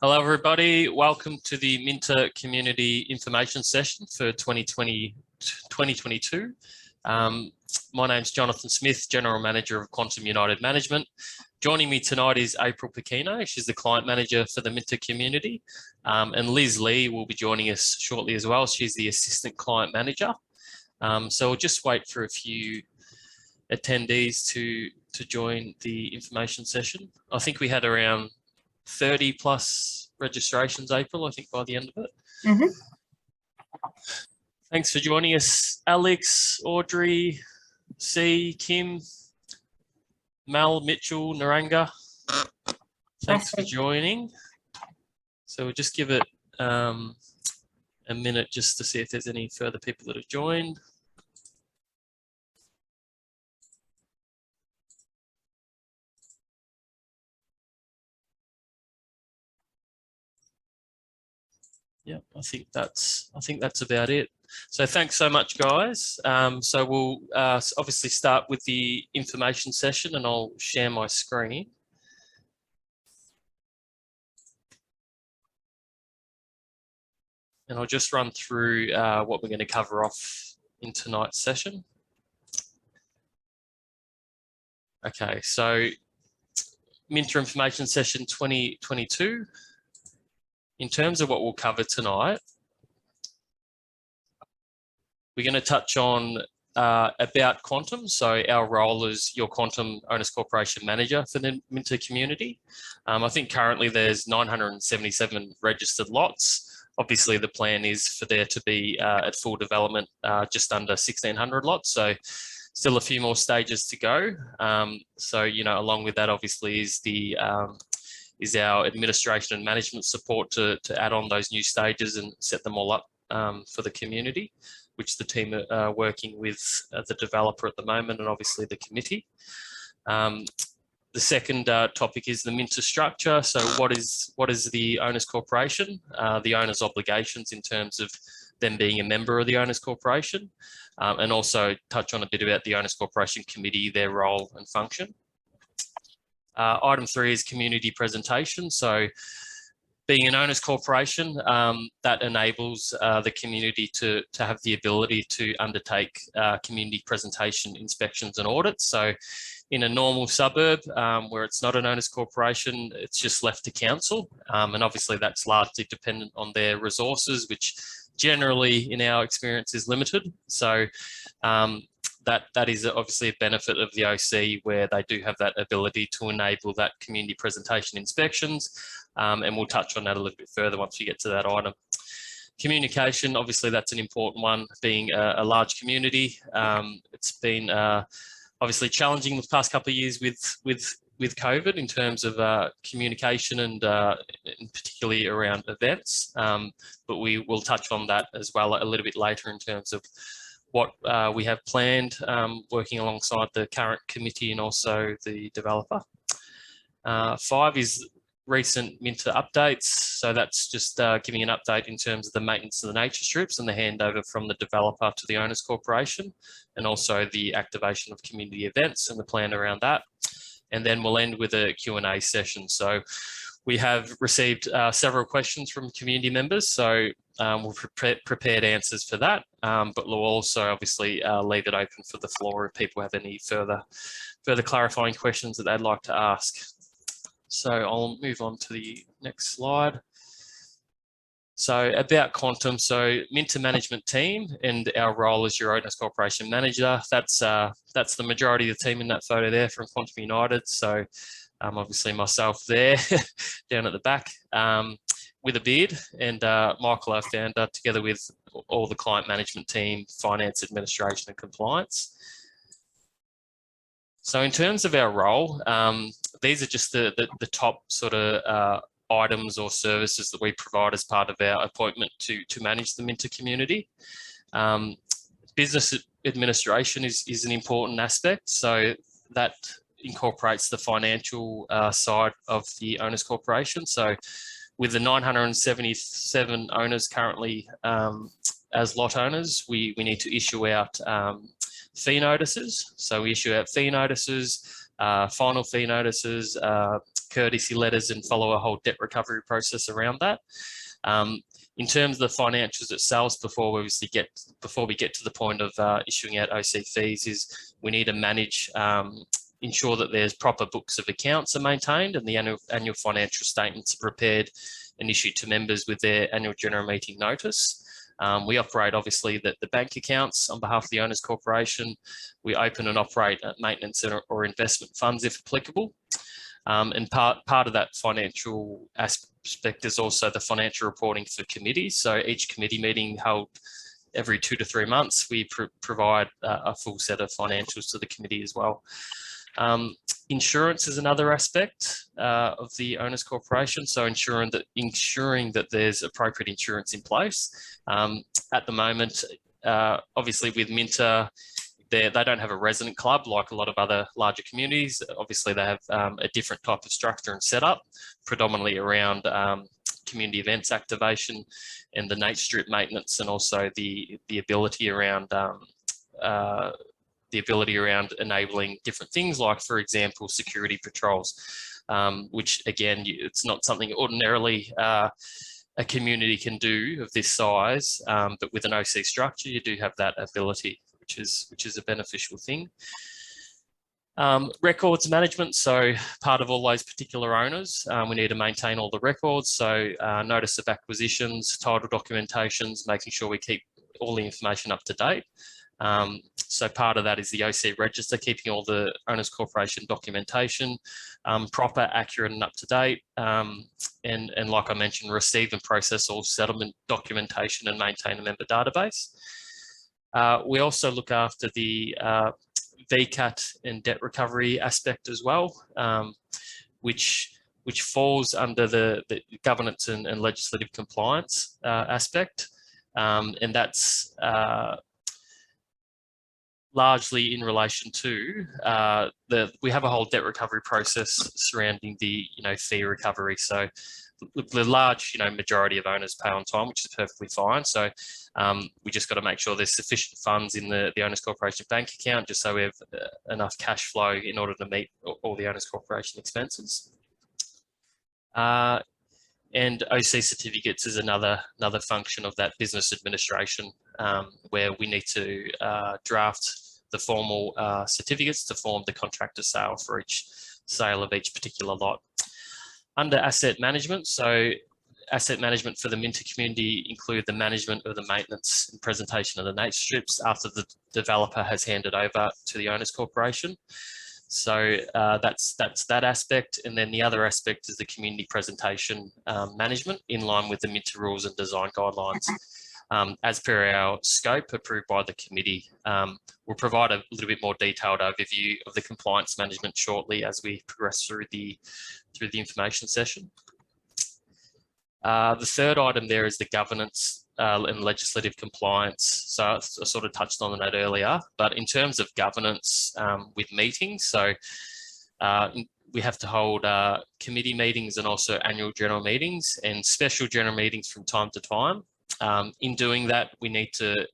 Hello, everybody. Welcome to the Minta Community Information Session for 2022. My name's Jonathan Smith, General Manager of Quantum United Management. Joining me tonight is April Pacino. She's the Client Manager for the Minta Community. And Liz Lee will be joining us shortly as well. She's the Assistant Client Manager. So we'll just wait for a few attendees to join the information session. I think we had around 30 plus registrations, April, I think, by the end of it. Mm-hmm. Thanks for joining us, Alex, Audrey, C, Kim, Mel, Mitchell, Naranga. Thanks for joining. So we'll just give it a minute just to see if there's any further people that have joined. Yeah, I think that's about it. So thanks so much, guys. So we'll obviously start with the information session, and I'll share my screen. And I'll just run through what we're going to cover off in tonight's session. Okay, so Minta Information Session 2022. In terms of what we'll cover tonight, we're going to touch on about Quantum. So our role as your Quantum Owners Corporation Manager for the Minta community. I think currently there's 977 registered lots. Obviously the plan is for there to be at full development just under 1,600 lots. So still a few more stages to go. So, you know, along with that obviously is the is our administration and management support to add on those new stages and set them all up for the community, which the team are working with the developer at the moment and obviously the committee. The second topic is the Minta structure. So what is the Owners Corporation? The owner's obligations in terms of them being a member of the Owners Corporation, and also touch on a bit about the Owners Corporation Committee, their role and function. Item 3 is community presentation. So being an owners corporation, that enables the community to have the ability to undertake community presentation inspections and audits. So in a normal suburb where it's not an owners corporation, it's just left to council. And obviously that's largely dependent on their resources, which generally in our experience is limited. So that is obviously a benefit of the OC where they do have that ability to enable that community presentation inspections. And we'll touch on that a little bit further once we get to that item. Communication, obviously that's an important one, being a large community. It's been obviously challenging the past couple of years with COVID in terms of communication and particularly around events. But we will touch on that as well a little bit later in terms of what we have planned, working alongside the current committee and also the developer. 5 is recent Minta updates. So that's just giving an update in terms of the maintenance of the nature strips and the handover from the developer to the Owners Corporation, and also the activation of community events and the plan around that. And then we'll end with a Q&A session. So we have received several questions from community members. So we've prepared answers for that, but we'll also obviously leave it open for the floor if people have any further clarifying questions that they'd like to ask. So I'll move on to the next slide. So about Quantum, so Minta management team and our role as your Owners Corporation Manager. That's the majority of the team in that photo there from Quantum United. So obviously myself there down at the back with a beard, and Michael, our founder, together with all the client management team, finance, administration and compliance. So in terms of our role, these are just the top sort of items or services that we provide as part of our appointment to manage the Minta community. Business administration is an important aspect. So that incorporates the financial side of the Owners Corporation. So with the 977 owners currently as lot owners, we need to issue out fee notices. So we issue out fee notices final fee notices, courtesy letters, and follow a whole debt recovery process around that. In terms of the financials itself, before we get to the point of issuing out OC fees, is we need to manage, ensure that there's proper books of accounts are maintained, and the annual financial statements are prepared and issued to members with their annual general meeting notice. We operate, obviously, the bank accounts on behalf of the Owners Corporation. We open and operate maintenance or investment funds if applicable. And part of that financial aspect is also the financial reporting for committees. So each committee meeting held every 2 to 3 months, we provide a full set of financials to the committee as well. Insurance is another aspect of the Owners Corporation, so ensuring that there's appropriate insurance in place. At the moment, obviously with Minta, they don't have a resident club like a lot of other larger communities. Obviously, they have a different type of structure and setup, predominantly around community events activation and the Nate Strip maintenance, and also the ability around enabling different things like, for example, security patrols, which again, it's not something ordinarily a community can do of this size, but with an OC structure, you do have that ability, which is a beneficial thing. Records management, so part of all those particular owners, we need to maintain all the records, so notice of acquisitions, title documentations, making sure we keep all the information up to date. So part of that is the OC register, keeping all the Owners Corporation documentation proper, accurate and up to date. And like I mentioned, receive and process all settlement documentation and maintain a member database. We also look after the VCAT and debt recovery aspect as well, which falls under the governance and legislative compliance aspect. And that's largely in relation to we have a whole debt recovery process surrounding the fee recovery. So the large majority of owners pay on time, which is perfectly fine. So we just got to make sure there's sufficient funds in the Owners Corporation bank account, just so we have enough cash flow in order to meet all the Owners Corporation expenses. And OC certificates is another function of that business administration, where we need to draft the formal certificates to form the contract of sale for each sale of each particular lot. Under asset management, so asset management for the Minta community include the management of the maintenance and presentation of the Nate strips after the developer has handed over to the Owners Corporation. So that's that aspect. And then the other aspect is the community presentation management in line with the Minta rules and design guidelines. As per our scope approved by the committee. We'll provide a little bit more detailed overview of the compliance management shortly as we progress through the information session. The third item there is the governance and legislative compliance. So I sort of touched on that earlier, but in terms of governance with meetings, so we have to hold committee meetings and also annual general meetings and special general meetings from time to time. In doing that, we need to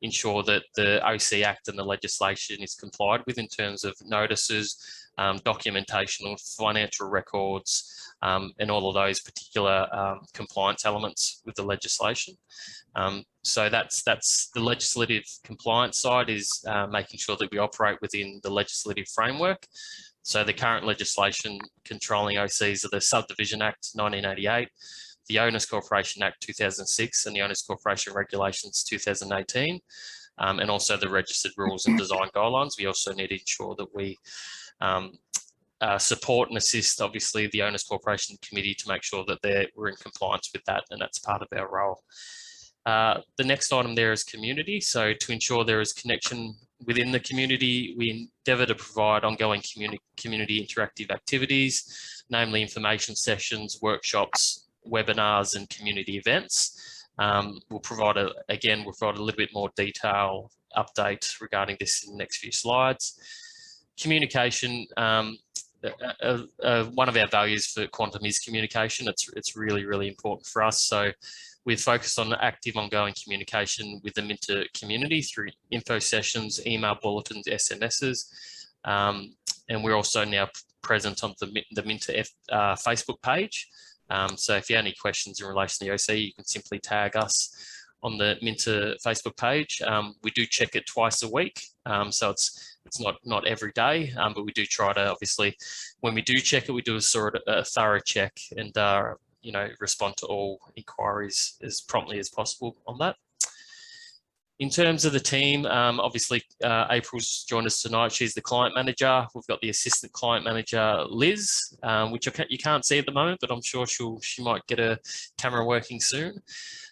ensure that the OC Act and the legislation is complied with in terms of notices, documentation of financial records, and all of those particular compliance elements with the legislation. So that's the legislative compliance side, is making sure that we operate within the legislative framework. So the current legislation controlling OCs are the Subdivision Act 1988, the Owners Corporation Act 2006 and the Owners Corporation Regulations 2018, and also the registered rules and design guidelines. We also need to ensure that we support and assist, obviously, the Owners Corporation Committee to make sure that we're in compliance with that, and that's part of our role. The next item there is community. So to ensure there is connection within the community, we endeavour to provide ongoing community interactive activities, namely information sessions, workshops, webinars and community events. We'll provide a little bit more detail update regarding this in the next few slides. Communication, one of our values for Quantum is communication. It's really, really important for us. So we're focused on active ongoing communication with the Minta community through info sessions, email bulletins, SMSs, and we're also now present on the Minta Facebook page. So if you have any questions in relation to the OC, you can simply tag us on the Minta Facebook page. We do check it twice a week, so it's not every day, but we do try to, obviously, when we do check it, we do a thorough check and respond to all inquiries as promptly as possible on that. In terms of the team, obviously April's joined us tonight. She's the client manager. We've got the assistant client manager, Liz, which you can't see at the moment, but I'm sure she might get her camera working soon.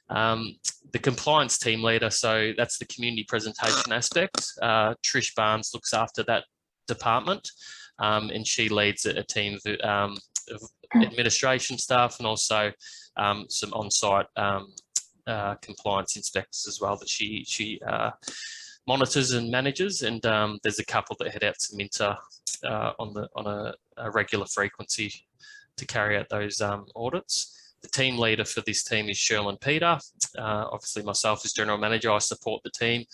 The compliance team leader, so that's the community presentation aspect. Trish Barnes looks after that department, and she leads a team of administration staff and also some on-site compliance inspectors as well that she monitors and manages. And there's a couple that head out to Minta on a regular frequency to carry out those audits. The team leader for this team is Sherlyn Peter. Obviously myself as general manager, I support the team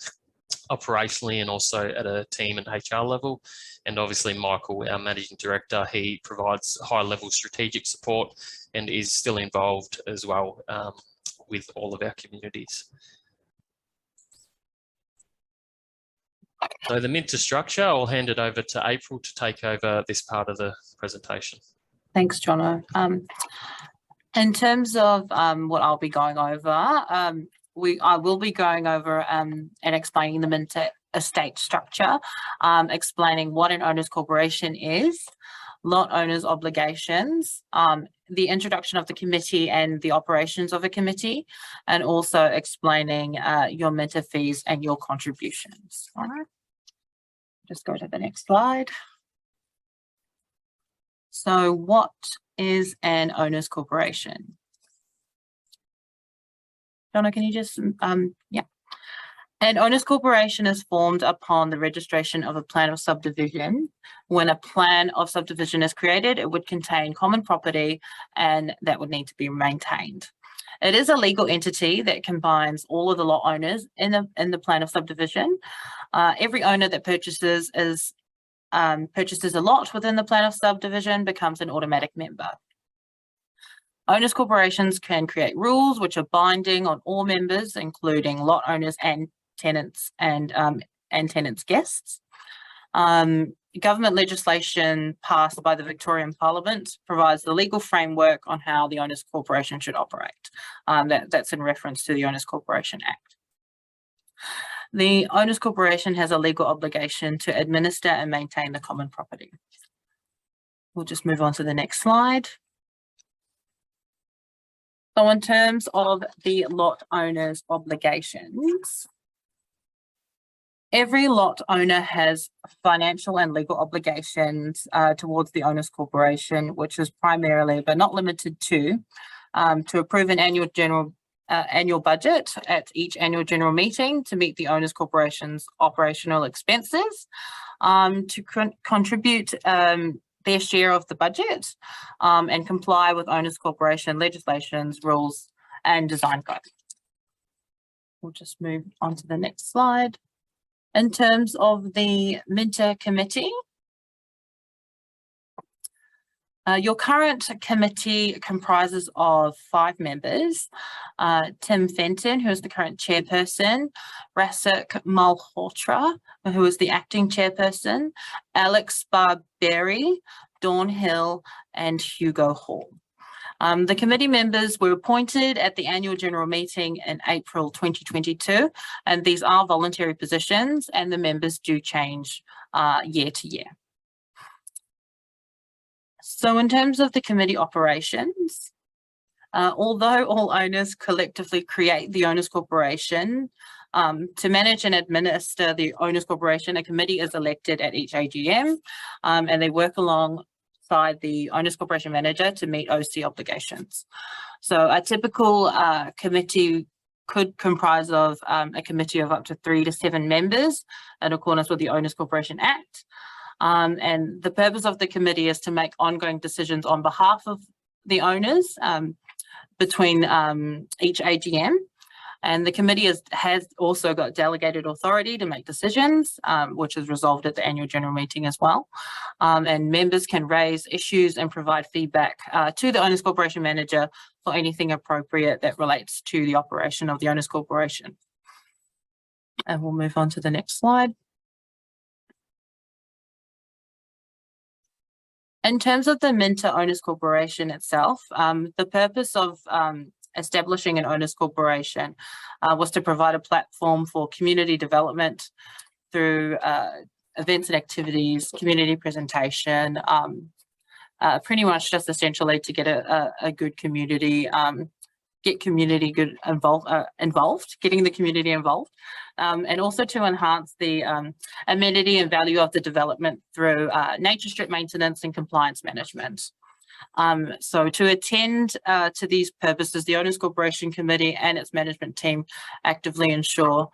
operationally and also at a team and HR level. And obviously Michael, our managing director, he provides high level strategic support and is still involved as well with all of our communities. So the Minta structure, I'll hand it over to April to take over this part of the presentation. Thanks, Jono. In terms of what I'll be going over, I will be going over and explaining the Minta estate structure, explaining what an owner's corporation is, lot owners' obligations, the introduction of the committee and the operations of a committee, and also explaining your Minta fees and your contributions. All right, just go to the next slide. So what is an owner's corporation? Donna, can you just, yeah. An owner's corporation is formed upon the registration of a plan of subdivision. When a plan of subdivision is created, it would contain common property and that would need to be maintained. It is a legal entity that combines all of the lot owners in the plan of subdivision. Every owner that purchases a lot within the plan of subdivision becomes an automatic member. Owners corporations can create rules which are binding on all members, including lot owners and tenants and tenants' guests. Government legislation passed by the Victorian Parliament provides the legal framework on how the Owners Corporation should operate. That's in reference to the Owners Corporation Act. The Owners Corporation has a legal obligation to administer and maintain the common property. We'll just move on to the next slide. So in terms of the lot owner's obligations, every lot owner has financial and legal obligations towards the Owners Corporation, which is primarily, but not limited to approve an annual budget at each annual general meeting, to meet the Owners Corporation's operational expenses, to contribute their share of the budget, and comply with Owners Corporation legislations, rules, and design codes. We'll just move on to the next slide. In terms of the Minta committee, your current committee comprises of 5 members. Tim Fenton, who is the current chairperson, Rasik Malhotra, who is the acting chairperson, Alex Barberi, Dawn Hill, and Hugo Hall. The committee members were appointed at the annual general meeting in April 2022, and these are voluntary positions, and the members do change year to year. So in terms of the committee operations, although all owners collectively create the Owners Corporation, to manage and administer the Owners Corporation, a committee is elected at each AGM, and they work alongside the Owners Corporation manager to meet OC obligations. So a typical committee could comprise of a committee of up to 3 to 7 members in accordance with the Owners Corporation Act. And the purpose of the committee is to make ongoing decisions on behalf of the owners between each AGM. And the committee has also got delegated authority to make decisions, which is resolved at the annual general meeting as well. And members can raise issues and provide feedback to the Owners Corporation manager for anything appropriate that relates to the operation of the Owners Corporation. And we'll move on to the next slide. In terms of the Minta Owners Corporation itself, the purpose of establishing an Owners Corporation was to provide a platform for community development through events and activities, community presentation, pretty much just essentially to get a good community, get community involved, getting the community involved, and also to enhance the amenity and value of the development through nature strip maintenance and compliance management. So to attend to these purposes, the Owners Corporation Committee and its management team actively ensure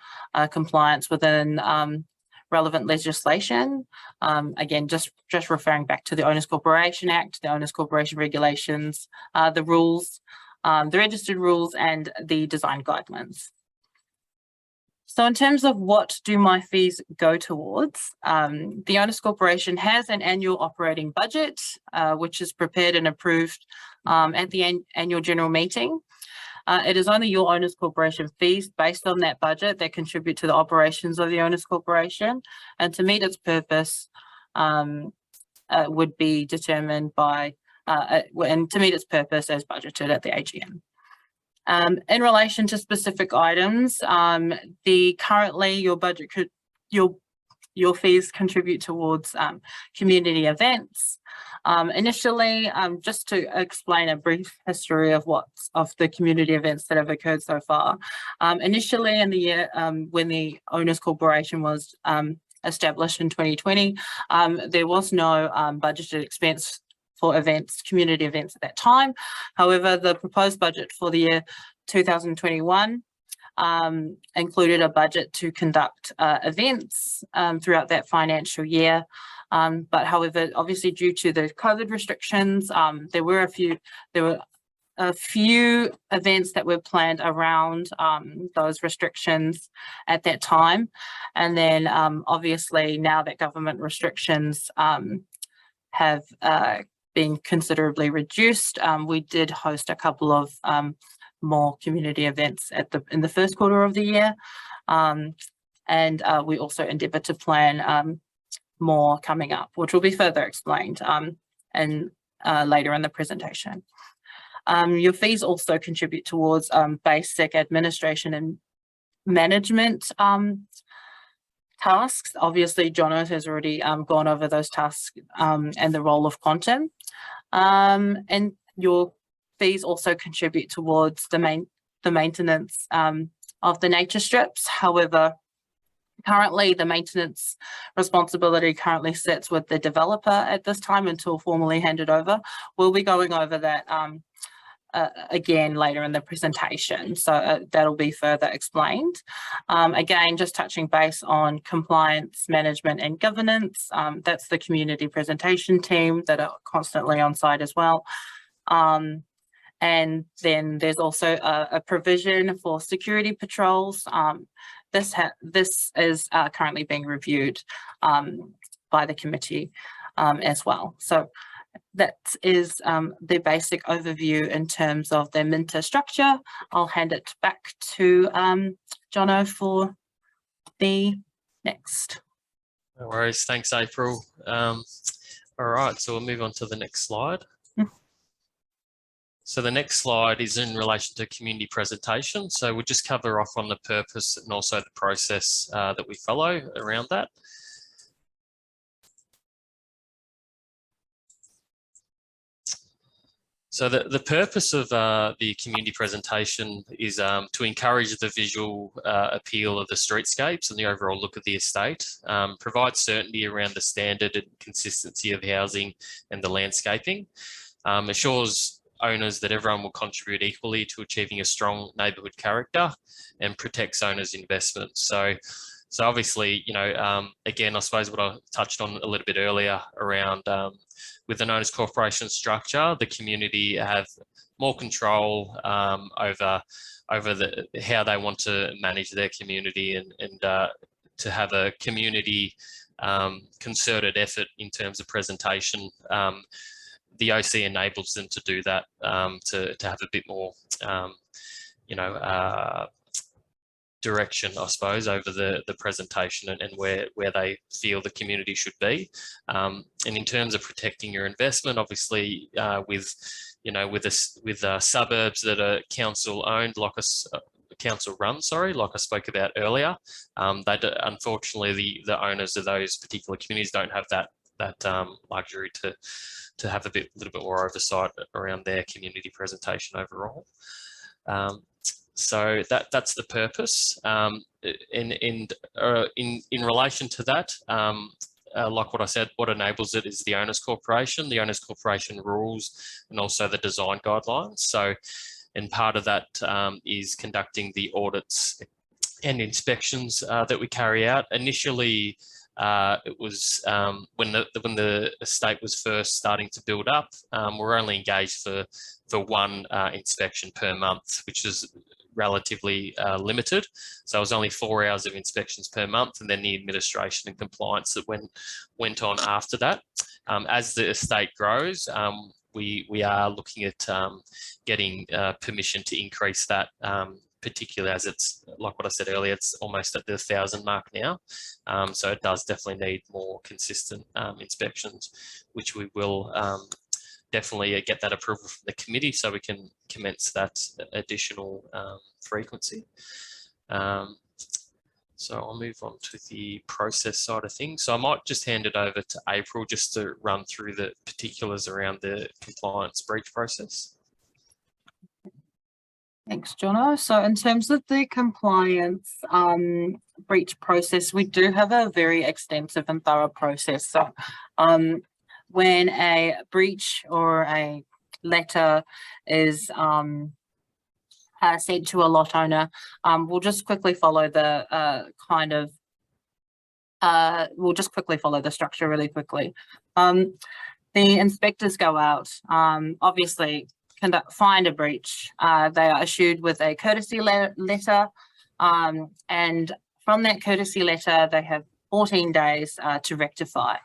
compliance within relevant legislation. Again, just referring back to the Owners Corporation Act, the Owners Corporation regulations, the rules, the registered rules and the design guidelines. So in terms of what do my fees go towards, the Owners Corporation has an annual operating budget, which is prepared and approved at the annual general meeting. It is only your Owners Corporation fees based on that budget that contribute to the operations of the Owners Corporation, and to meet its purpose would be determined by, and to meet its purpose as budgeted at the AGM. In relation to specific items, currently your budget your fees contribute towards community events. Initially, just to explain a brief history of the community events that have occurred so far. Initially in the year when the Owners Corporation was established in 2020, there was no budgeted expense for events, community events at that time. However, the proposed budget for the year 2021 included a budget to conduct events throughout that financial year. But however, obviously due to the COVID restrictions, there were a few events that were planned around those restrictions at that time. And then obviously now that government restrictions have been considerably reduced, we did host a couple of more community events in the first quarter of the year. And we also endeavour to plan more coming up, which will be further explained and later in the presentation. Your fees also contribute towards basic administration and management tasks. Obviously, Jono has already gone over those tasks and the role of quantum. And your fees also contribute towards the maintenance of the nature strips. However, currently the maintenance responsibility currently sits with the developer at this time until formally handed over. We'll be going over that again later in the presentation, so that'll be further explained. Again, just touching base on compliance management and governance, that's the community presentation team that are constantly on site as well. And then there's also a provision for security patrols. This is currently being reviewed by the committee as well. So that is the basic overview in terms of the Minta structure. I'll hand it back to Jono for the next. No worries. Thanks, April. All right, so we'll move on to the next slide. So the next slide is in relation to community presentation. So we'll just cover off on the purpose and also the process that we follow around that. So the purpose of the community presentation is to encourage the visual appeal of the streetscapes and the overall look of the estate, provide certainty around the standard and consistency of housing and the landscaping, assures owners that everyone will contribute equally to achieving a strong neighbourhood character, and protects owners' investments. So So obviously, again, I suppose what I touched on a little bit earlier around with an owners corporation structure, the community have more control over how they want to manage their community and to have a community concerted effort in terms of presentation. The OC enables them to do that, to have a bit more, direction, I suppose, over the presentation and where they feel the community should be. And in terms of protecting your investment, obviously, with suburbs that are council owned, council run, like I spoke about earlier, unfortunately the owners of those particular communities don't have that luxury to have a little bit more oversight around their community presentation overall. So that's the purpose. In relation to that, like what I said, what enables it is the owners corporation rules, and also the design guidelines. So, and part of that is conducting the audits and inspections that we carry out. Initially, it was when the estate was first starting to build up, we're only engaged for one inspection per month, which is relatively limited. So it was only 4 hours of inspections per month, and then the administration and compliance that went on after that. As the estate grows, we are looking at getting permission to increase that, particularly as it's, like what I said earlier, it's almost at the 1,000 mark now. So it does definitely need more consistent inspections, which we will definitely get that approval from the committee so we can commence that additional frequency. So I'll move on to the process side of things. So I might just hand it over to April just to run through the particulars around the compliance breach process. Thanks, Jono. So in terms of the compliance breach process, we do have a very extensive and thorough process. So when a breach or a letter is sent to a lot owner, we'll just quickly follow the structure really quickly. The inspectors go out, obviously find a breach. They are issued with a courtesy letter, and from that courtesy letter, they have 14 days to rectify.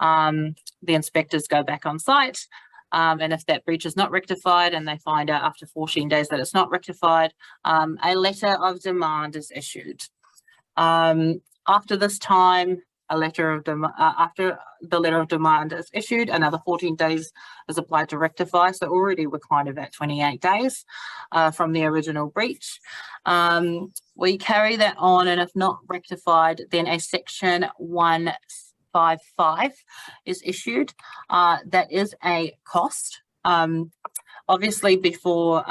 The inspectors go back on site, and if that breach is not rectified and they find out after 14 days that it's not rectified, a letter of demand is issued. After this time, after the letter of demand is issued, another 14 days is applied to rectify. So already we're kind of at 28 days from the original breach. We carry that on, and if not rectified, then a section 155 is issued. That is a cost. Obviously, before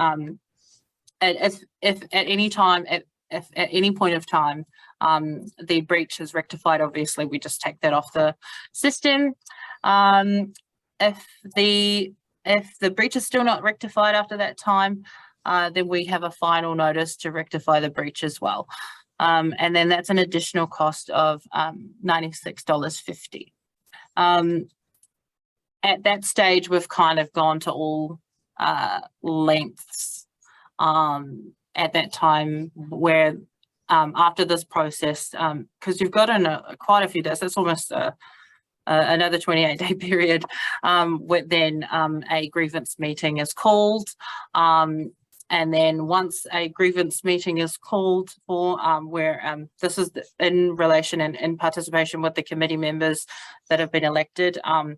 if at any time, if at any point of time the breach is rectified, obviously we just take that off the system. If the breach is still not rectified after that time, then we have a final notice to rectify the breach as well. And then that's an additional cost of $96.50. At that stage, we've kind of gone to all lengths at that time, where after this process, because you've got quite a few days, that's almost another 28-day period, then a grievance meeting is called. And then once a grievance meeting is called for, where this is in relation and in participation with the committee members that have been elected, and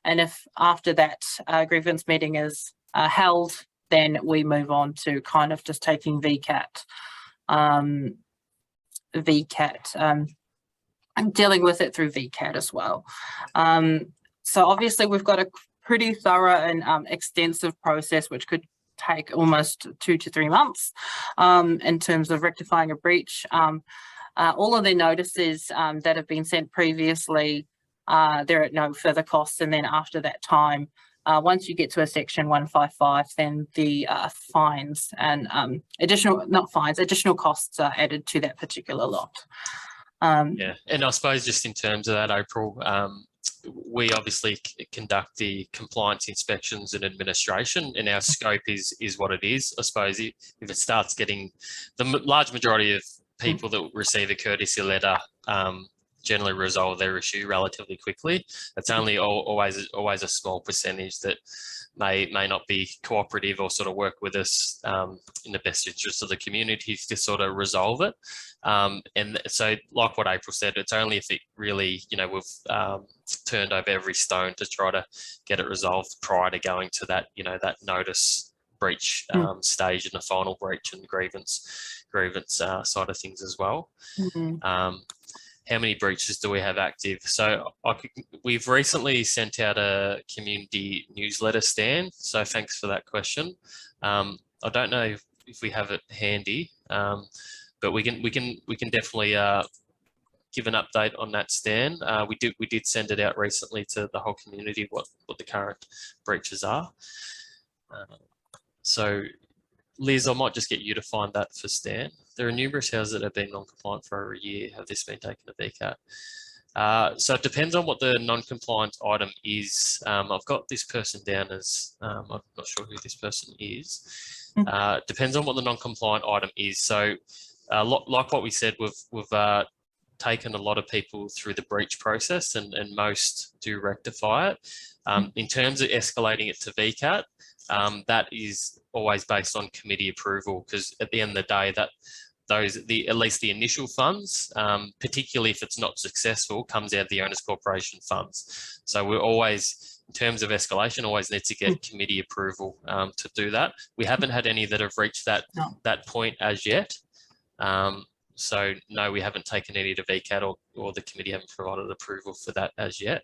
if after that grievance meeting is held, then we move on to kind of just taking VCAT, and dealing with it through VCAT as well. So obviously we've got a pretty thorough and extensive process, which could take almost 2 to 3 months in terms of rectifying a breach. All of the notices that have been sent previously, they're at no further costs, and then after that time, once you get to a section 155, then the fines and additional costs are added to that particular lot. Yeah, and I suppose just in terms of that, April, we obviously conduct the compliance inspections and administration, and our scope is what it is. I suppose if it starts getting the large majority of people that receive a courtesy letter generally resolve their issue relatively quickly. It's only always a small percentage that may not be cooperative or sort of work with us in the best interest of the community to sort of resolve it. And so, like what April said, it's only if it really, we've turned over every stone to try to get it resolved prior to going to that, that notice breach stage and the final breach and grievance side of things as well. How many breaches do we have active? So we've recently sent out a community newsletter, Stan. So thanks for that question. I don't know if we have it handy, but we can definitely give an update on that, Stan. We did send it out recently to the whole community what the current breaches are. So Liz, I might just get you to find that for Stan. There are numerous houses that have been non-compliant for over a year. Have this been taken to VCAT? So it depends on what the non-compliant item is. I've got this person down as, I'm not sure who this person is. Depends on what the non-compliant item is. So like what we said, we've taken a lot of people through the breach process and most do rectify it. In terms of escalating it to VCAT, that is always based on committee approval, because at the end of the day, at least the initial funds, particularly if it's not successful, comes out of the Owners Corporation funds. So we're always, in terms of escalation, always need to get committee approval to do that. We haven't had any that have reached that point as yet. So no, we haven't taken any to VCAT or the committee haven't provided approval for that as yet.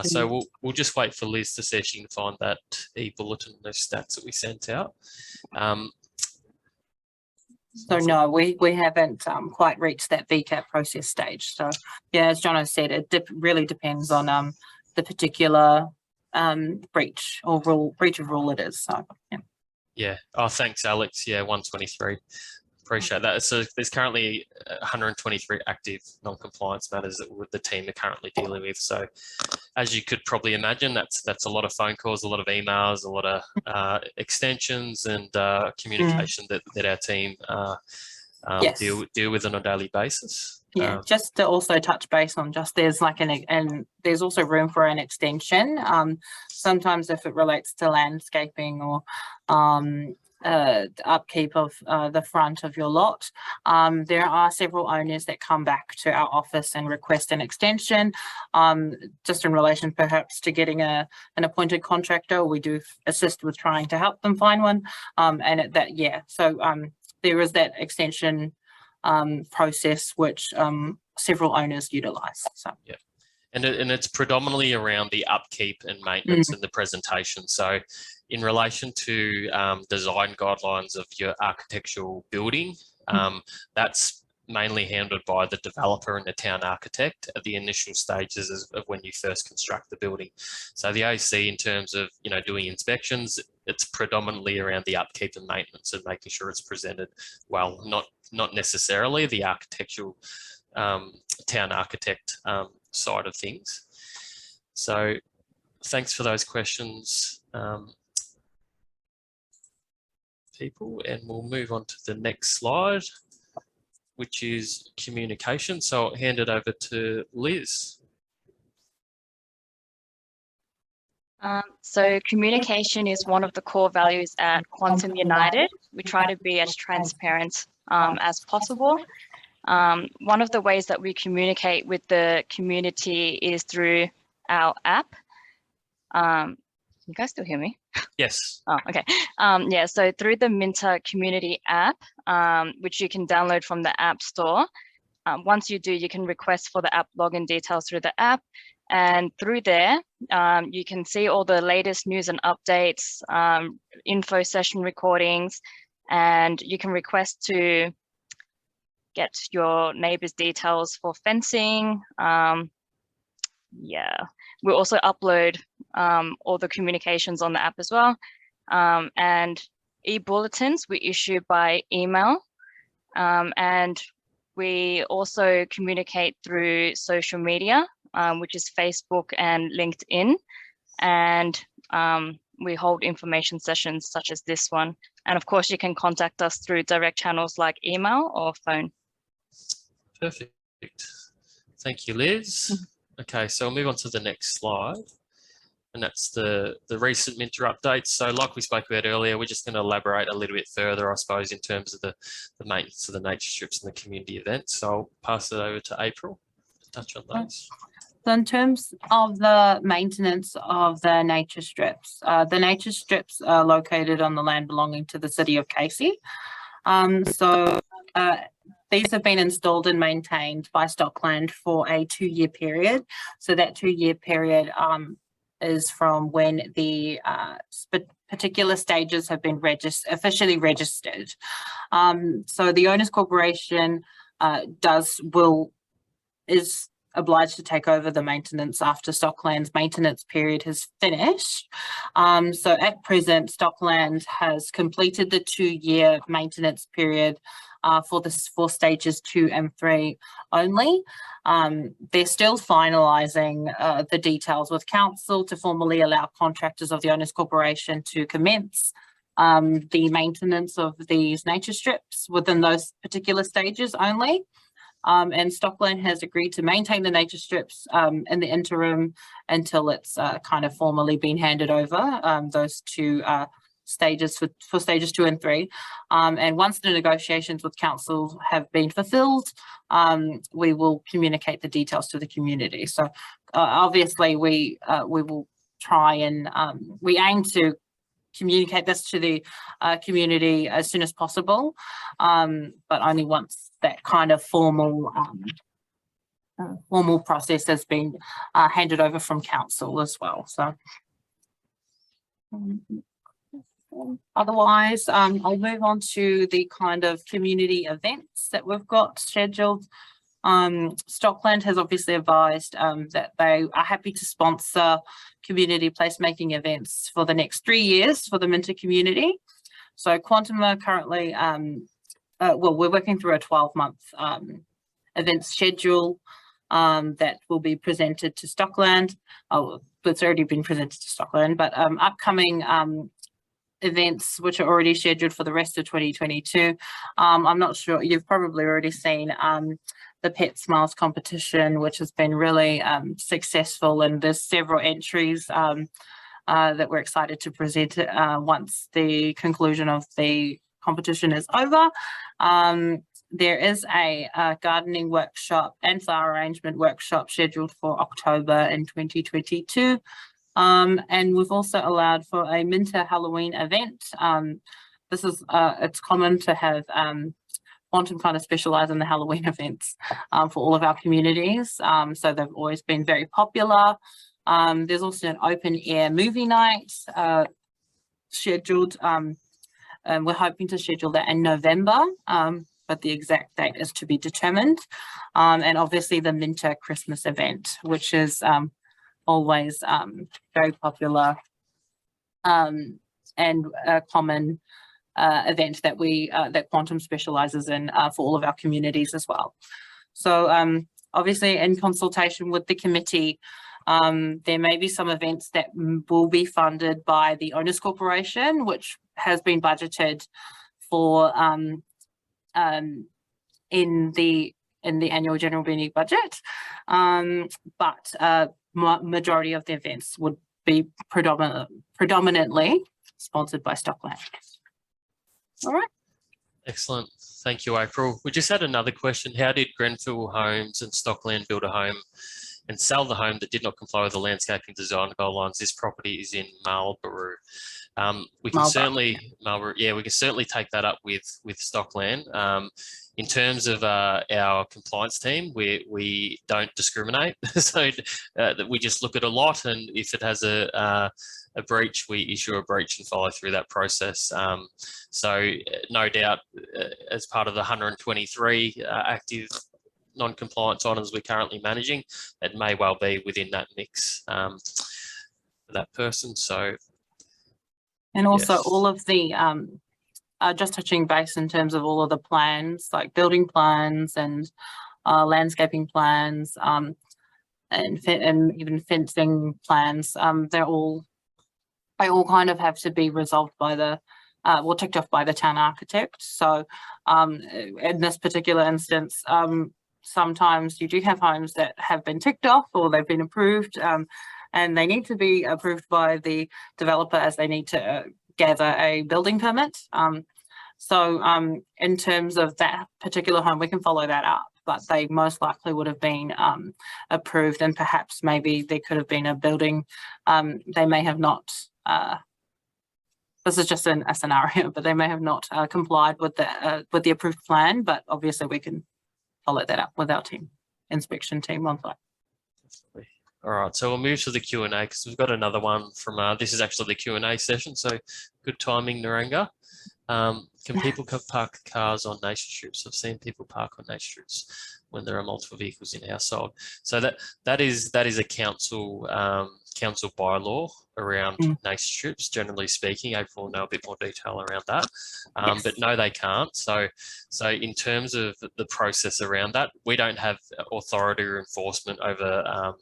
So we'll just wait for Liz to see if she can find that e-bulletin, those stats that we sent out. So no, we haven't quite reached that VCAT process stage. So yeah, as Jono said, it really depends on the particular breach of rule it is. So yeah. Yeah. Oh, thanks, Alex. Yeah, 123. Appreciate that. So there's currently 123 active non-compliance matters that the team are currently dealing with. So as you could probably imagine, that's a lot of phone calls, a lot of emails, a lot of extensions and communication that our team deal with on a daily basis. Yeah, just to also touch base on and there's also room for an extension. Sometimes if it relates to landscaping or upkeep of the front of your lot, there are several owners that come back to our office and request an extension, just in relation perhaps to getting an appointed contractor. We do assist with trying to help them find one, there is that extension process which several owners utilize. So yeah, and it's predominantly around the upkeep and maintenance and the presentation. So in relation to design guidelines of your architectural building, that's mainly handled by the developer and the town architect at the initial stages of when you first construct the building. So the OC, in terms of doing inspections, it's predominantly around the upkeep and maintenance and making sure it's presented well, not necessarily the architectural town architect side of things. So thanks for those questions, people, and we'll move on to the next slide, which is communication. So I'll hand it over to Liz. So communication is one of the core values at Quantum United. We try to be as transparent as possible. One of the ways that we communicate with the community is through our app. You guys still hear me? Yes. Oh, okay. Yeah, so through the Minta community app, which you can download from the App Store. Once you do, you can request for the app login details through the app. And through there, you can see all the latest news and updates, info session recordings, and you can request to get your neighbors' details for fencing. Yeah, we also upload all the communications on the app as well. And e-bulletins we issue by email. And we also communicate through social media, which is Facebook and LinkedIn. And we hold information sessions such as this one. And of course, you can contact us through direct channels like email or phone. Perfect. Thank you, Liz. Okay, so we'll move on to the next slide. And that's the recent Minta updates. So like we spoke about earlier, we're just going to elaborate a little bit further, I suppose, in terms of the maintenance of the nature strips and the community events. So I'll pass it over to April to touch on those. So in terms of the maintenance of the nature strips are located on the land belonging to the City of Casey. These have been installed and maintained by Stockland for a 2-year period. So that 2-year period is from when the particular stages have been officially registered. So the Owners Corporation is obliged to take over the maintenance after Stockland's maintenance period has finished. So at present, Stockland has completed the 2-year maintenance period for stages 2 and 3 only. They're still finalising the details with council to formally allow contractors of the Owners Corporation to commence the maintenance of these nature strips within those particular stages only. And Stockland has agreed to maintain the nature strips in the interim until it's kind of formally been handed over, those 2 stages for stages 2 and 3. And once the negotiations with council have been fulfilled, we will communicate the details to the community. So obviously we will try and we aim to communicate this to the community as soon as possible, but only once that kind of formal process has been handed over from council as well. So otherwise, I'll move on to the kind of community events that we've got scheduled. Stockland has obviously advised that they are happy to sponsor community placemaking events for the next 3 years for the Minta community. So Quantum are currently, we're working through a 12-month event schedule that will be presented to Stockland. It's already been presented to Stockland, but upcoming events which are already scheduled for the rest of 2022. I'm not sure, you've probably already seen the Pet Smiles competition, which has been really successful, and there's several entries that we're excited to present once the conclusion of the competition is over. There is a gardening workshop and flower arrangement workshop scheduled for October in 2022. And we've also allowed for a Minta Halloween event. This is, it's common to have Quantum kind of specialise in the Halloween events for all of our communities. So they've always been very popular. There's also an open air movie night scheduled. We're hoping to schedule that in November, but the exact date is to be determined. And obviously the Minta Christmas event, which is always very popular and a common event that that Quantum specialises in for all of our communities as well. So obviously in consultation with the committee, there may be some events that will be funded by the Owners Corporation, which has been budgeted for in the annual general meeting budget, but majority of the events would be predominantly sponsored by Stockland. All right. Excellent. Thank you, April. We just had another question. How did Grenfell Homes and Stockland build a home and sell the home that did not comply with the landscaping design guidelines? This property is in Marlborough. We can certainly take that up with Stockland. In terms of our compliance team, we don't discriminate, so we just look at a lot, and if it has a breach, we issue a breach and follow through that process. So no doubt, as part of the 123 active non-compliance items we're currently managing, it may well be within that mix for that person. So, and also yes. all of the just touching base in terms of all of the plans, like building plans and landscaping plans, and even fencing plans. They all kind of have to be resolved by the ticked off by the town architect. So in this particular instance, sometimes you do have homes that have been ticked off or they've been approved, and they need to be approved by the developer as they need to gather a building permit. So in terms of that particular home, we can follow that up, but they most likely would have been approved, and perhaps maybe there could have been a building. They may have not, this is just a scenario, but they may have not complied with the approved plan, but obviously we can follow that up with our inspection team on site. All right, so we'll move to the Q&A because we've got another one from, this is actually the Q&A session, so good timing, Naranga. Can people park cars on nature strips? I've seen people park on nature strips when there are multiple vehicles in a household. So that is a council bylaw around nature strips. Generally speaking, April will know a bit more detail around that. Yes. But no, they can't. So in terms of the process around that, we don't have authority or enforcement over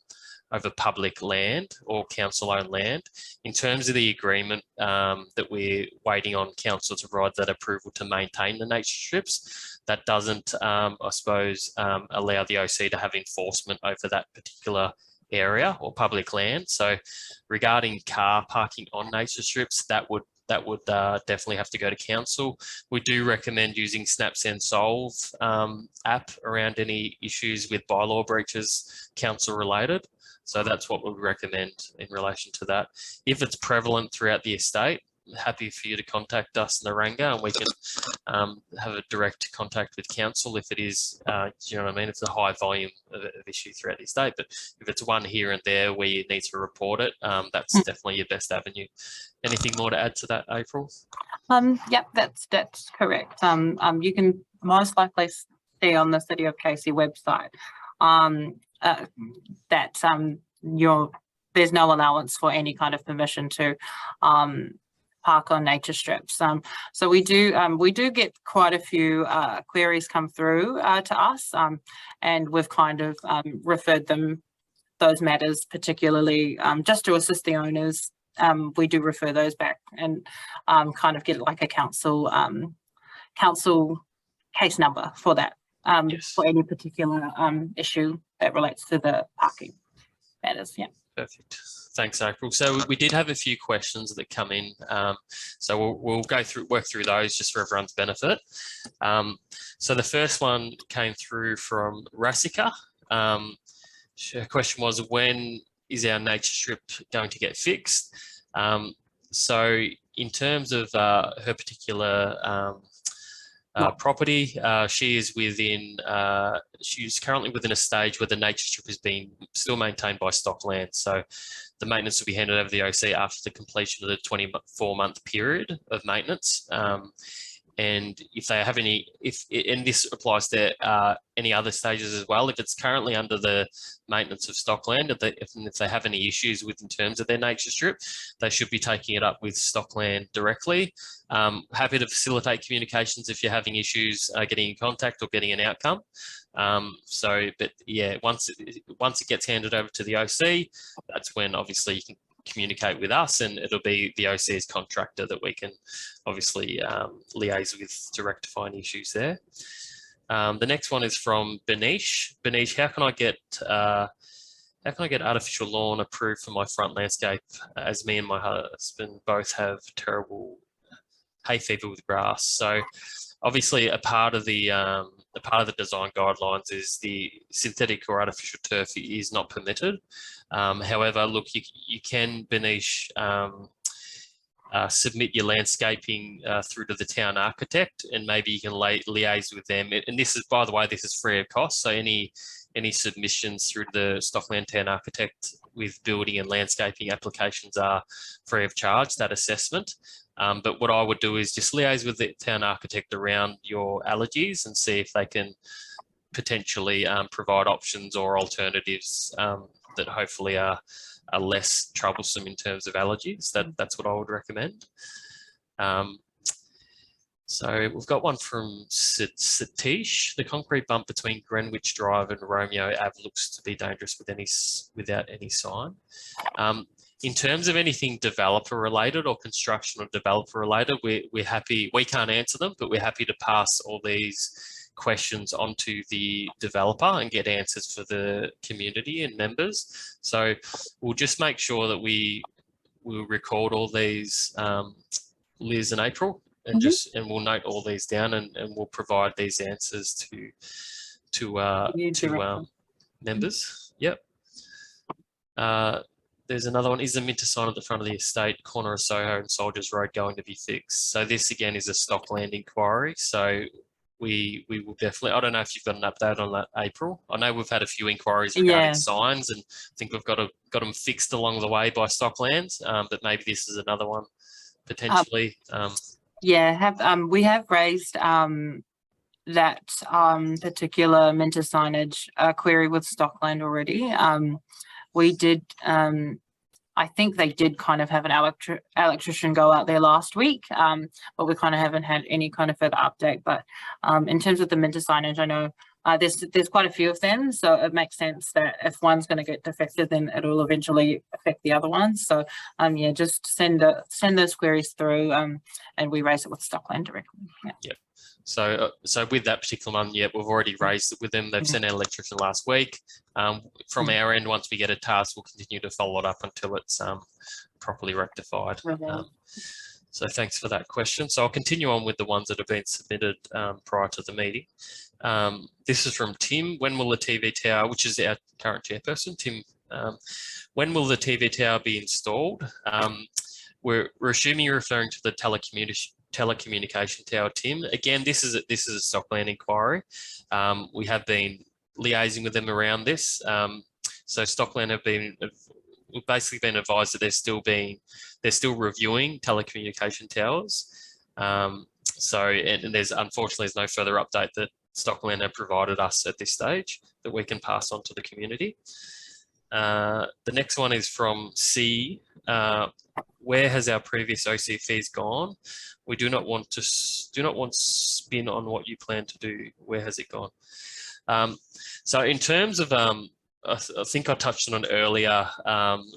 public land or council-owned land. In terms of the agreement that we're waiting on council to provide that approval to maintain the nature strips, that doesn't, I suppose, allow the OC to have enforcement over that particular area or public land. So regarding car parking on nature strips, that would definitely have to go to council. We do recommend using SnapSend Solve app around any issues with bylaw breaches, council related. So that's what we recommend in relation to that. If it's prevalent throughout the estate, happy for you to contact us, Naranga, and we can have a direct contact with council if it is, you know what I mean, if it's a high volume of issue throughout the estate. But if it's one here and there where you need to report it, that's definitely your best avenue. Anything more to add to that, April? Yep, that's correct. You can most likely see on the City of Casey website that there's no allowance for any kind of permission to park on nature strips. So we do get quite a few queries come through to us, and we've kind of referred those matters particularly just to assist the owners. We do refer those back and kind of get like a council case number for that. Yes. For any particular issue that relates to the parking matters. Yeah. Perfect. Thanks, April. So we did have a few questions that come in. So we'll work through those just for everyone's benefit. So the first one came through from Rasika. Her question was, when is our nature strip going to get fixed? So in terms of her particular property, she's currently within a stage where the nature strip is being still maintained by Stockland. So the maintenance will be handed over to the OC after the completion of the 24-month period of maintenance. And if they have and this applies to any other stages as well, if it's currently under the maintenance of Stockland, if they have any issues in terms of their nature strip, they should be taking it up with Stockland directly. Happy to facilitate communications if you're having issues getting in contact or getting an outcome. But yeah, once it gets handed over to the OC, that's when obviously you can communicate with us, and it'll be the OC's contractor that we can obviously liaise with to rectify any issues there. The next one is from Benish. Benish, how can I get artificial lawn approved for my front landscape, as me and my husband both have terrible hay fever with grass? So obviously a part of the design guidelines is the synthetic or artificial turf is not permitted. However, look, you can, Benish, submit your landscaping through to the town architect, and maybe you can liaise with them. And this is, by the way, this is free of cost. So any submissions through the Stockland town architect with building and landscaping applications are free of charge, that assessment. But what I would do is just liaise with the town architect around your allergies and see if they can potentially provide options or alternatives that hopefully are less troublesome in terms of allergies. That's what I would recommend. So we've got one from Satish. The concrete bump between Greenwich Drive and Romeo Ave looks to be dangerous without any sign. In terms of anything developer related or construction or developer related, we're happy. We can't answer them, but we're happy to pass all these questions onto the developer and get answers for the community and members. So we'll just make sure that we'll record all these, Liz and April, and we'll note all these down, and we'll provide these answers to members. Yep. There's another one. Is the Minta sign at the front of the estate, corner of Soho and Soldiers Road, going to be fixed? So this again is a Stockland inquiry. So we will definitely, I don't know if you've got an update on that, April. I know we've had a few inquiries regarding signs, and I think we've got them fixed along the way by Stockland, but maybe this is another one potentially. We have raised that particular Minta signage query with Stockland already. We did, I think they did kind of have an electrician go out there last week, but we kind of haven't had any kind of further update. But in terms of the Minta signage, I know there's quite a few of them, so it makes sense that if one's going to get affected, then it will eventually affect the other ones. So just send those queries through, and we raise it with Stockland directly. Yeah. So with that particular one, we've already raised it with them. They've sent an electrician last week. From our end, once we get a task, we'll continue to follow it up until it's properly rectified. So thanks for that question. So I'll continue on with the ones that have been submitted prior to the meeting. This is from Tim. When will the TV tower, which is our current chairperson, Tim, when will the TV tower be installed? We're assuming you're referring to the telecommunication tower, Tim. Again, this is a Stockland inquiry. We have been liaising with them around this. So Stockland we've basically been advised that they're still reviewing telecommunication towers. And unfortunately there's no further update that Stockland have provided us at this stage that we can pass on to the community. The next one is from C. Where has our previous OC fees gone? We do not want spin on what you plan to do. Where has it gone? So in terms of, I think I touched on it earlier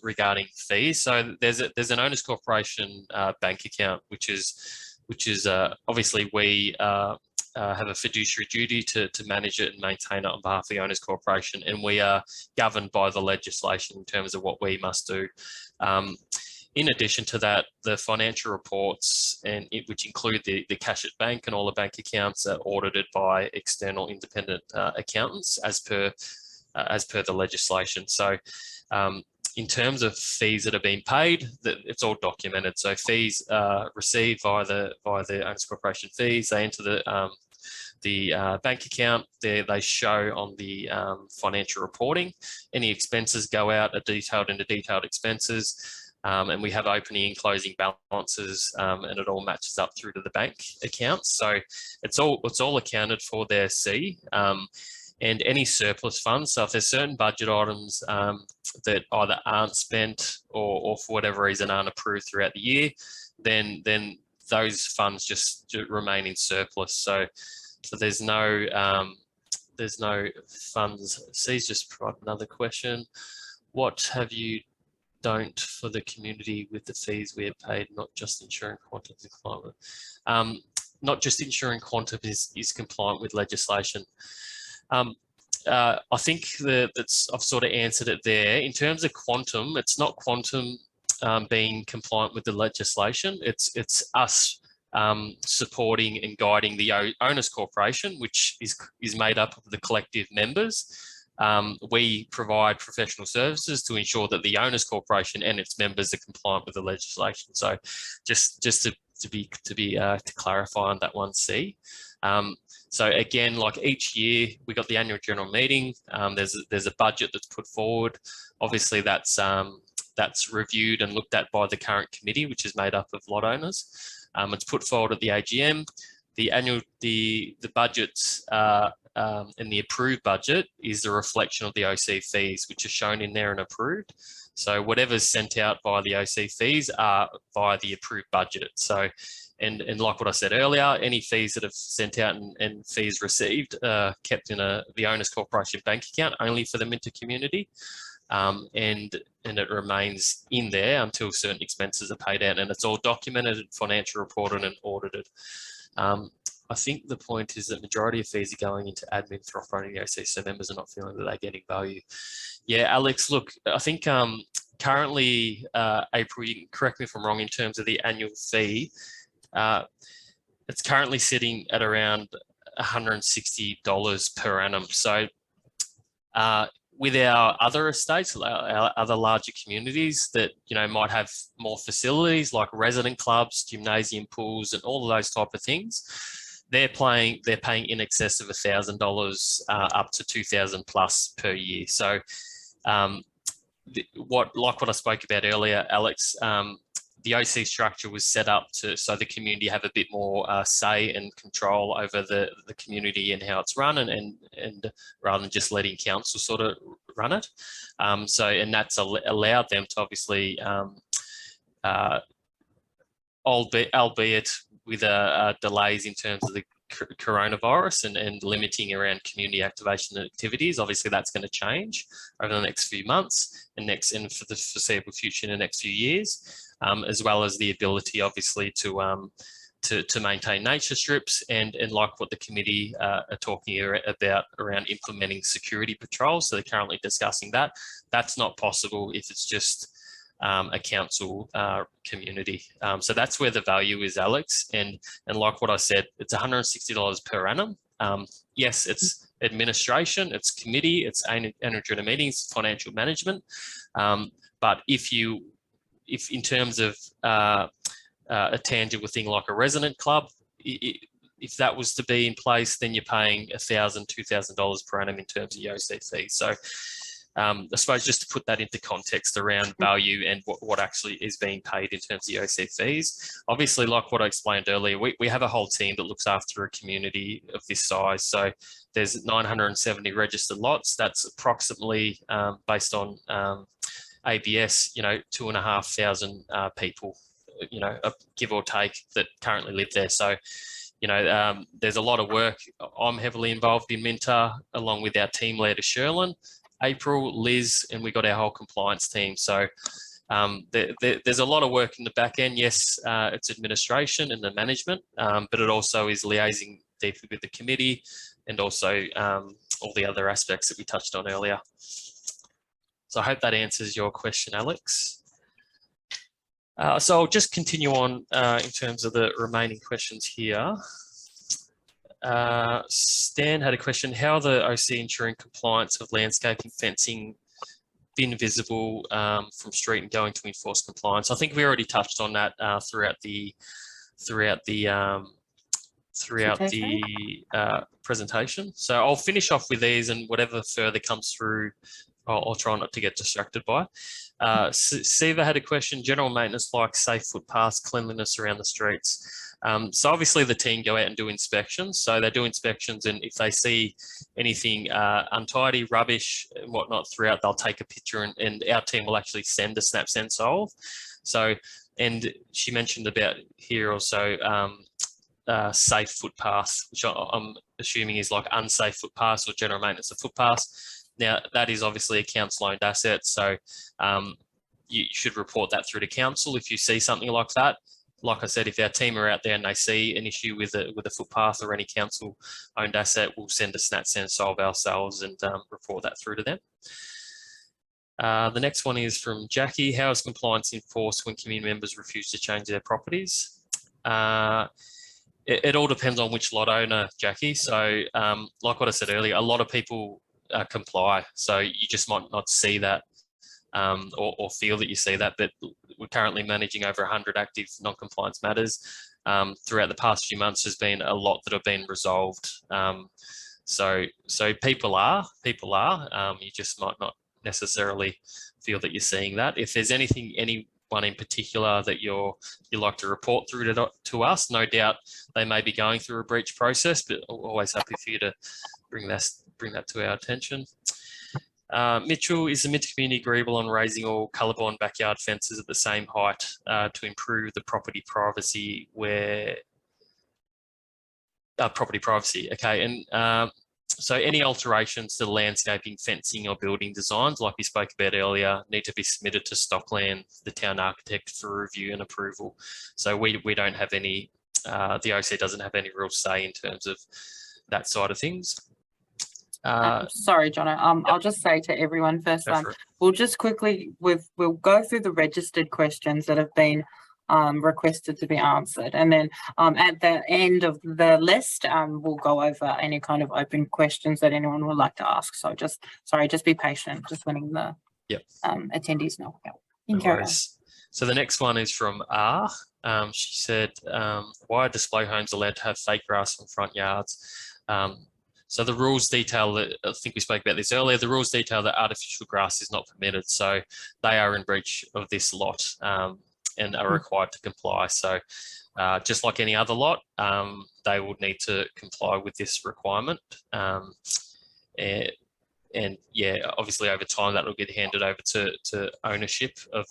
regarding fees. So there's an Owners Corporation bank account, which is obviously we have a fiduciary duty to manage it and maintain it on behalf of the Owners Corporation, and we are governed by the legislation in terms of what we must do. In addition to that, the financial reports, which include the cash at bank and all the bank accounts, are audited by external independent accountants as per the legislation. So in terms of fees that are being paid, it's all documented. So fees received via the Owners Corporation fees, they enter the bank account. They show on the financial reporting. Any expenses go out are detailed into detailed expenses. And we have opening and closing balances, and it all matches up through to the bank accounts. So it's all accounted for there, C. And any surplus funds. So if there's certain budget items that either aren't spent or for whatever reason aren't approved throughout the year, then those funds just remain in surplus. So there's no funds. C's just provided another question. What have you done for the community with the fees we have paid, not just ensuring quantum is compliant with? Not just ensuring quantum is compliant with legislation. I think I've sort of answered it there. In terms of quantum, it's not quantum being compliant with the legislation. It's us supporting and guiding the Owners Corporation, which is made up of the collective members. We provide professional services to ensure that the Owners Corporation and its members are compliant with the legislation. So just to clarify on that one, C. So again, like each year, we got the annual general meeting. There's a budget that's put forward. Obviously, that's reviewed and looked at by the current committee, which is made up of lot owners. It's put forward at the AGM. The budgets and the approved budget is the reflection of the OC fees, which are shown in there and approved. So whatever's sent out by the OC fees are via the approved budget. So And like what I said earlier, any fees that have sent out and fees received kept in the Owners Corporation bank account only for the Minta community. And it remains in there until certain expenses are paid out, and it's all documented, financial reported and audited. I think the point is that majority of fees are going into admin for operating the OC, so members are not feeling that they're getting value. Yeah, Alex, look, I think currently, April, you can correct me if I'm wrong, in terms of the annual fee, it's currently sitting at around $160 per annum. So with our other estates, our other larger communities that, you know, might have more facilities like resident clubs, gymnasium, pools, and all of those type of things, they're paying in excess of $1,000 up to $2,000 plus per year. So like what I spoke about earlier, Alex, the OC structure was set up so the community have a bit more say and control over the community and how it's run, and rather than just letting council sort of run it. And that's allowed them to obviously, albeit with delays in terms of the coronavirus and limiting around community activation and activities. Obviously, that's going to change over the next few months and for the foreseeable future in the next few years, as well as the ability, obviously, to maintain nature strips and like what the committee are talking about around implementing security patrols. So they're currently discussing that. That's not possible if it's just a council community. So that's where the value is, Alex. And like what I said, it's $160 per annum. Yes, it's administration, it's committee, it's annual general meetings, financial management. But if in terms of a tangible thing like a resident club, if that was to be in place, then you're paying $1,000, $2,000 per annum in terms of the OC fees. So I suppose just to put that into context around value and what actually is being paid in terms of the OC fees. Obviously, like what I explained earlier, we have a whole team that looks after a community of this size. So there's 970 registered lots. That's approximately, based on ABS, 2,500 people, give or take, that currently live there. So, there's a lot of work. I'm heavily involved in Minta, along with our team leader, Sherlyn, April, Liz, and we got our whole compliance team. So there's a lot of work in the back end. Yes, it's administration and the management, but it also is liaising deeply with the committee and also all the other aspects that we touched on earlier. So I hope that answers your question, Alex. So I'll just continue on in terms of the remaining questions here. Stan had a question: how are the OC ensuring compliance of landscaping fencing been visible from street and going to enforce compliance? I think we already touched on that throughout the presentation. So I'll finish off with these, and whatever further comes through, I'll try not to get distracted by. Siva had a question: general maintenance like safe footpaths, cleanliness around the streets. So obviously the team go out and do inspections. So they do inspections, and if they see anything untidy, rubbish and whatnot throughout, they'll take a picture, and our team will actually send a snap, send, solve. So, and she mentioned about here also safe footpaths, which I'm assuming is like unsafe footpaths or general maintenance of footpaths. Now, that is obviously a council-owned asset, so you should report that through to council if you see something like that. Like I said, if our team are out there and they see an issue with a footpath or any council-owned asset, we'll send a snap, send, solve ourselves and report that through to them. The next one is from Jackie: how is compliance enforced when community members refuse to change their properties? It all depends on which lot owner, Jackie. So like what I said earlier, a lot of people comply, so you just might not see that or feel that you see that, but we're currently managing over 100 active non-compliance matters. Throughout the past few months, there's been a lot that have been resolved. So people are, you just might not necessarily feel that you're seeing that. If there's anyone in particular that you'd like to report through to us, no doubt they may be going through a breach process, but always happy for you to bring that to our attention. Mitchell, is the Minta community agreeable on raising all colourblind backyard fences at the same height to improve the property privacy where property privacy? Okay, and so any alterations to landscaping, fencing or building designs, like we spoke about earlier, need to be submitted to Stockland, the town architect, for review and approval. So we don't have any, the OC doesn't have any real say in terms of that side of things. Sorry, Jono. I'll just say to everyone first, we'll just quickly, we'll go through the registered questions that have been requested to be answered, and then at the end of the list, we'll go over any kind of open questions that anyone would like to ask. So just be patient, just letting the attendees know. No worries. So the next one is from R. She said, why are display homes allowed to have fake grass on front yards? So the rules detail that, I think we spoke about this earlier, the rules detail that artificial grass is not permitted. So they are in breach of this lot and are required to comply. So just like any other lot, they would need to comply with this requirement. And yeah, obviously over time that will get handed over to ownership of,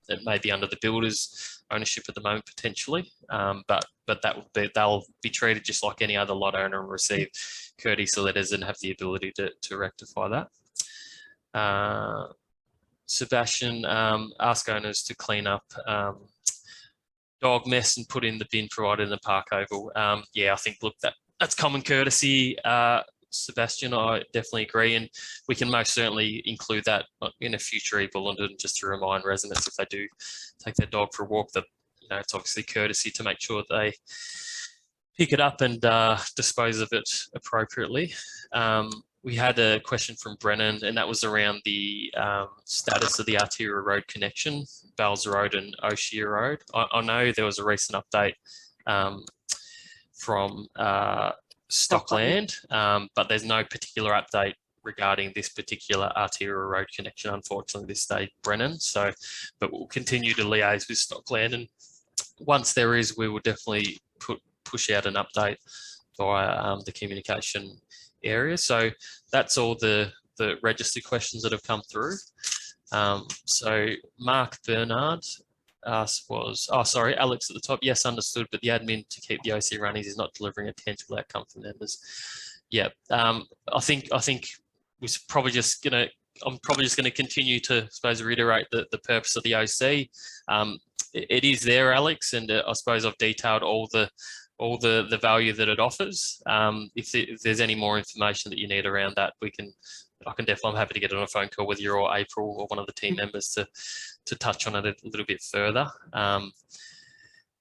it may be under the builder's ownership at the moment potentially, but they'll be treated just like any other lot owner and receive courtesy letters and have the ability to rectify that. Sebastian, ask owners to clean up dog mess and put in the bin provided in the park oval. Yeah, I think, look, that's common courtesy, Sebastian. I definitely agree, and we can most certainly include that in a future e-bulletin just to remind residents if they do take their dog for a walk that, you know, it's obviously courtesy to make sure they pick it up and dispose of it appropriately. We had a question from Brennan, and that was around the status of the arterial road connection, Bells Road and O'Shea Road. I know there was a recent update from Stockland, but there's no particular update regarding this particular arterial road connection, unfortunately, this stage, Brennan. So, but we'll continue to liaise with Stockland, and once there is, we will definitely push out an update via the communication area. So that's all the registered questions that have come through. So Mark Bernard asked was, oh, sorry, Alex at the top. Yes, understood, but the admin to keep the OC running is not delivering a tangible outcome for members. Yeah, I think we're probably just gonna, I'm probably just going to continue to, I suppose, reiterate the purpose of the OC. It is there, Alex, and I suppose I've detailed all the value that it offers. If there's any more information that you need around that, I'm happy to get on a phone call with you or April or one of the team members to touch on it a little bit further.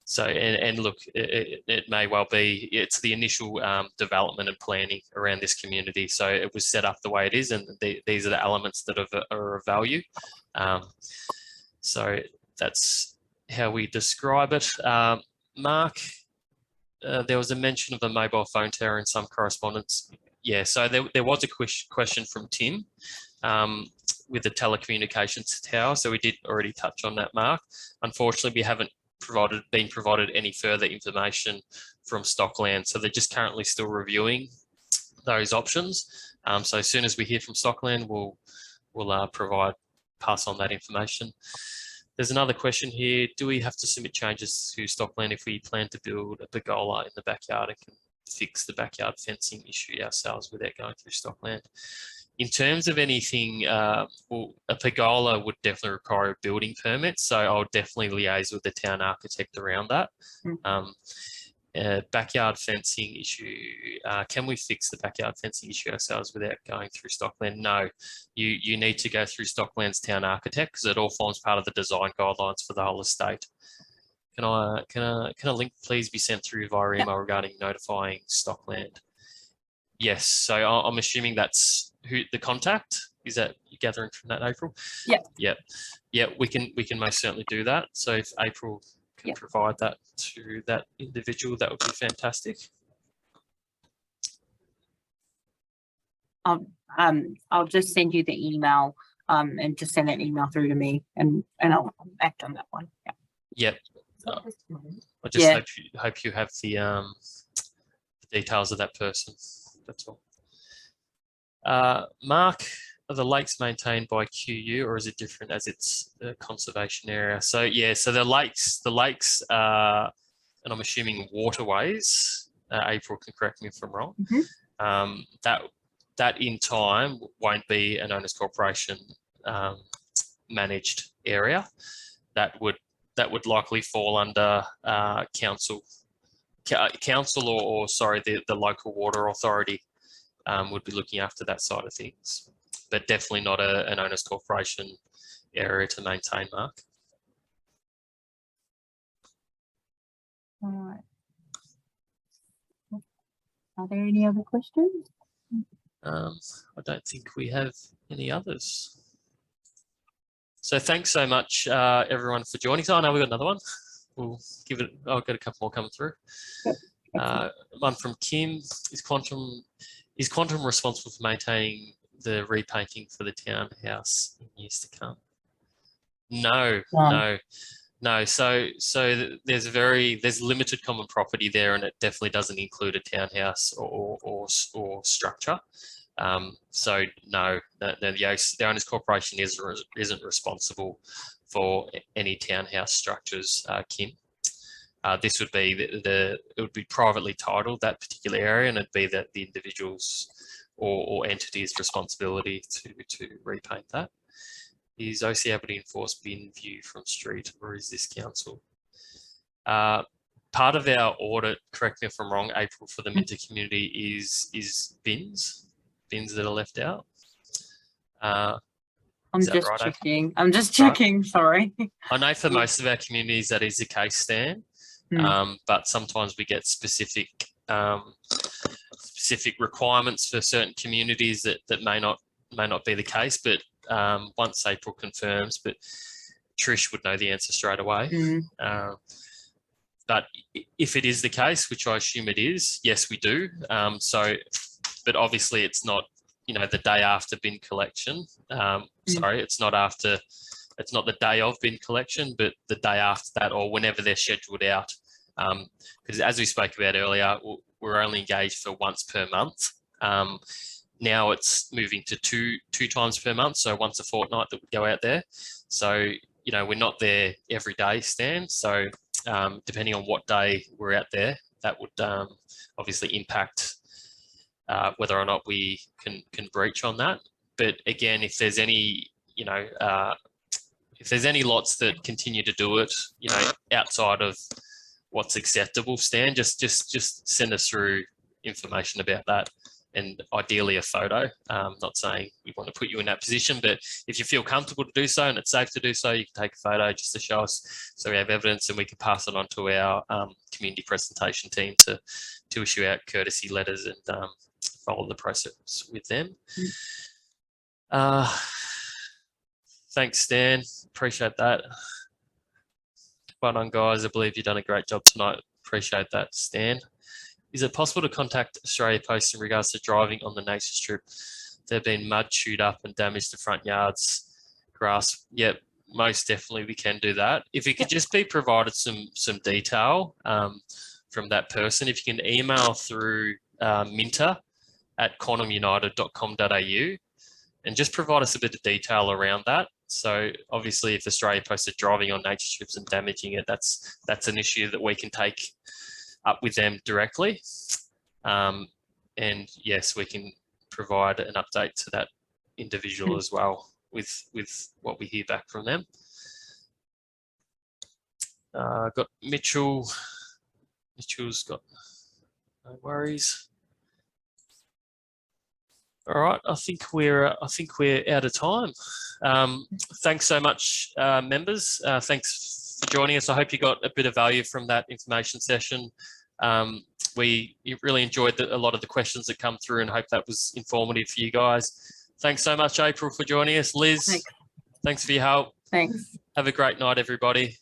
So, and look, it may well be, it's the initial development and planning around this community. So it was set up the way it is, and these are the elements that are of value. So that's how we describe it. Mark, there was a mention of a mobile phone tower in some correspondence. Yeah, so there was a question from Tim with the telecommunications tower. So we did already touch on that, Mark. Unfortunately, we haven't been provided any further information from Stockland. So they're just currently still reviewing those options. So as soon as we hear from Stockland, we'll pass on that information. There's another question here. Do we have to submit changes to Stockland if we plan to build a pergola in the backyard and can fix the backyard fencing issue ourselves without going through Stockland? In terms of anything, well, a pergola would definitely require a building permit. So I'll definitely liaise with the town architect around that. Backyard fencing issue, can we fix the backyard fencing issue ourselves without going through Stockland? No, you need to go through Stockland's town architect because it all forms part of the design guidelines for the whole estate. Can a link please be sent through via email regarding notifying Stockland? Yes, so I'm assuming that's who the contact is. That you're gathering from that, April? Yeah, we can most certainly do that. So if April can provide that to that individual, that would be fantastic. I'll just send you the email and just send that email through to me, and I'll act on that one. Yep. I just hope you have the details of that person. That's all. Mark, the lakes maintained by QU, or is it different as it's a conservation area? So yeah, so the lakes are, and I'm assuming waterways. April can correct me if I'm wrong. That in time won't be an owners corporation managed area. That would likely fall under council or sorry, the local water authority would be looking after that side of things, but definitely not an owners corporation area to maintain, Mark. All right. Are there any other questions? I don't think we have any others. So thanks so much, everyone, for joining. So I know we've got another one. We'll give it, I'll get a couple more coming through. One from Kim. Is Quantum responsible for maintaining the repainting for the townhouse in years to come? No. So there's limited common property there, and it definitely doesn't include a townhouse or structure. So no, the owners corporation isn't responsible for any townhouse structures, Kim. This would be it would be privately titled, that particular area, and it'd be that the individual's or entity's responsibility to repaint that. Is OC able to enforce bin view from street, or is this council? Part of our audit, correct me if I'm wrong, April, for the Minta community is bins that are left out. I'm just checking. I'm just checking. Sorry. I know for most of our communities that is the case, Stan. But sometimes we get specific requirements for certain communities that may not be the case. But once April confirms, but Trish would know the answer straight away. But if it is the case, which I assume it is, yes, we do. But obviously it's not, the day after bin collection. Sorry, it's not the day of bin collection, but the day after that, or whenever they're scheduled out. Because as we spoke about earlier, we're only engaged for once per month. Now it's moving to two times per month, so once a fortnight that we go out there. So, we're not there every day, Stan. So depending on what day we're out there, that would obviously impact whether or not we can breach on that. But again, if there's any, if there's any lots that continue to do it, outside of what's acceptable, Stan, just send us through information about that, and ideally a photo. Not saying we want to put you in that position, but if you feel comfortable to do so and it's safe to do so, you can take a photo just to show us, so we have evidence and we can pass it on to our community presentation team to issue out courtesy letters and follow the process with them. Thanks, Stan. Appreciate that. Well done, guys. I believe you've done a great job tonight. Appreciate that, Stan. Is it possible to contact Australia Post in regards to driving on the nature strip? There have been mud chewed up and damaged the front yards, grass. Yep, most definitely we can do that. If it could just be provided some detail from that person, if you can email through minta@quantumunited.com.au and just provide us a bit of detail around that. So obviously if Australia Post are driving on nature strips and damaging it, that's an issue that we can take up with them directly. And yes, we can provide an update to that individual as well with what we hear back from them. Got Mitchell. Mitchell's got no worries. All right, I think we're out of time. Thanks so much, members. Thanks for joining us. I hope you got a bit of value from that information session. We really enjoyed a lot of the questions that come through, and hope that was informative for you guys. Thanks so much, April, for joining us. Liz, thanks for your help. Thanks. Have a great night, everybody.